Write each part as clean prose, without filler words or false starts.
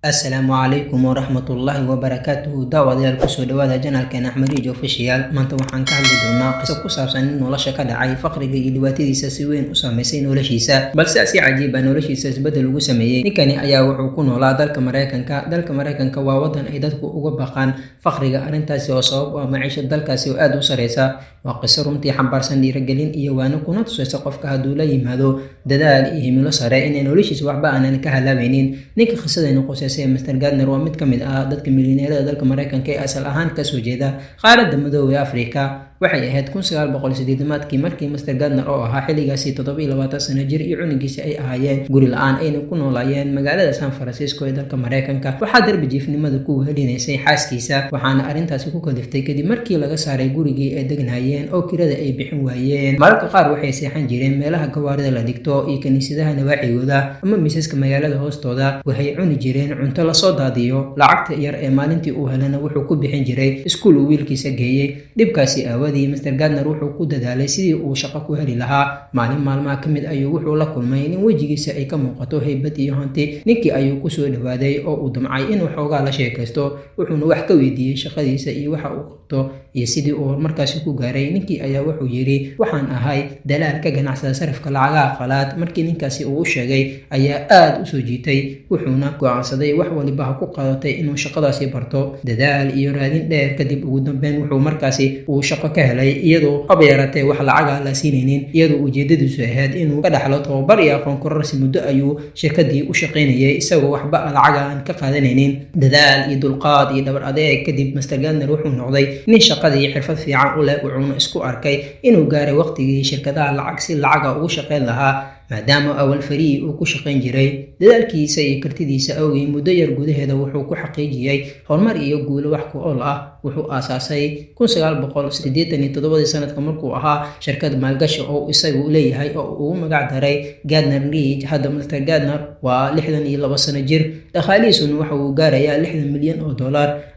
السلام عليكم ورحمة الله وبركاته. داوديال kusoo dhawaada channelkeena Axmed Rijo Official. Maanta waxaan ka hadli doonaa qiso ku saabsan in nolosha ka dhacay faqriga iyo dhibaatadiisa si weyn u saameysay noloshiisa, balse si cajiib ah noloshiisa isbedel ugu sameeyay. Ninkani ayaa wuxuu ku noolaa dalka Mareykanka. Dalka Mareykanka waa wadan ay dadku uga baqaan faqriga, arrintaasi oo sabab u ah maciishada dalkaasi oo aad u sareysa. Waa qiso runtii xambaarsan dhiirigelin iyo waana kuna tusaysa qofka hadduu la yimaado dadaal iyo himilo sare in noloshiisa waxba aanan ka halaabaynin. Ninka qisadayna qosaysa Mr. Gardner waa mid ka mid ah dadka milyaneerada dalka Mareykanka ee asal ahaan ka soo jeeda qaaradda Madowga Afrika. Waxay ahayd 1980 markii Mr. Gardner oo ahaa xilligaasi 27 sano jir iyo cunigiisa ay ahaayeen guri la'aan ayna ku noolaayeen magaalada San Francisco ee dalka Mareykanka. Waxaa darbi jiifnimada ku helinaysay xaaskiisa, waxaana arrintaasi ku kaliftay kadib markii laga saaray gurigii ay deganayeen oo kirada ay bixin waayeen. Mararka qaar waxay seexan jireen meelaha gawaarida la dhigto iyo kaniisadaha nawaaxigooda ama miisaska magaalada hoostooda. Waxay cuni jireen cunto la soo daadiyo, lacagta yar ee maalintii uu helana wuxuu ku bixin jiray iskuul uu wiilkiisa geeyay. Dhibkaasi Mr. Gardner wuxuu ku dadaalay sidii uu shaqo ku heli lahaa. Maalin maalmaha ka mid ayuu wuxuu la kulmay in wejigiisa ay ka muuqato haybad iyo hanti. Ninkii ayuu ku soo dhawaaday oo uu damcay inuu xoogaa la sheekaysto, wuxuuna wax ka weydiiyey shaqadiisa iyo waxa uu qabto iyo sidii uu horumarkaasi ku gaaray. Ninkii ayaa wuxuu yidhi, waxaan ahay dalaal ka ganacsada sarifka lacagaha qalaad. Markii ninkaasi uu u sheegay ayaa aad u soo jiitay, wuxuuna go'aansaday wax waliba ha ku qaadatay inuu shaqadaasi barto. Dadaal iyo raadin dheer kadib ugu dambeyn wuxuu markaasi uu shaqo ka helay iyadoo qab yaratee wax lacaga la siinaynin, iyadoo ujeedadiisu ahayd inuu ka dhaxlo tababar iyo aqoon kororsi. Muddo ayuu shirkadii u shaqaynayay isagoo waxba lacaga aan ka qaadanaynin. Dadaal iyo dulqaad iyo dhabar adeeg kadib Mr. Gardner wuxuu noqday nin shaqadii xirfad fiican u leh, wuxuuna isku arkay inuu gaaray waqtigii shirkadaha lacag si lacaga ugu shaqayn lahaa maadaama awal farii uu ku shaqayn jiray. Dadaalkiisa iyo kartidiisa awgeed muddo yar gudaheeda wuxuu ku xaqiijiyay horumar iyo guulo wax ku ool ah. Wuxuu aasaasay 1987 sanadka markuu ahaa shirkad maalgashi oo isagu leeyahay oo uu magac daray Gardner Ridge. Hadda Mr. Gardner waa 62 sano jir, dhaqaalihiisuna waxa uu gaarayaa $60 milyan.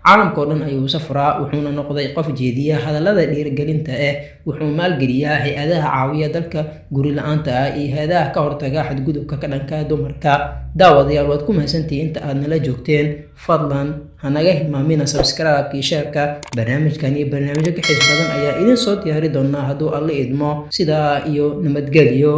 Caalamka oo dhan ayuu safraa, wuxuuna noqday qof jeediya hadallada dhiirigelinta ah. Wuxuu maalgeliyaa hay'adaha caawiya dalka guri la'aanta ah iyo hay'adaha ka hortaga xadgudubka ka dhanka dumarka. Daawadayaal, waad ku mahadsantihiin inta aad nala joogteen. Fadlan hanaga hilmaamina subscribe iyo share-ka. Barnaamijkan iyo barnaamijyo ka xiis badan ayaa idin soo diyaari doonaa hadduu Alle idmo. Sidaa iyo nabadgelyo.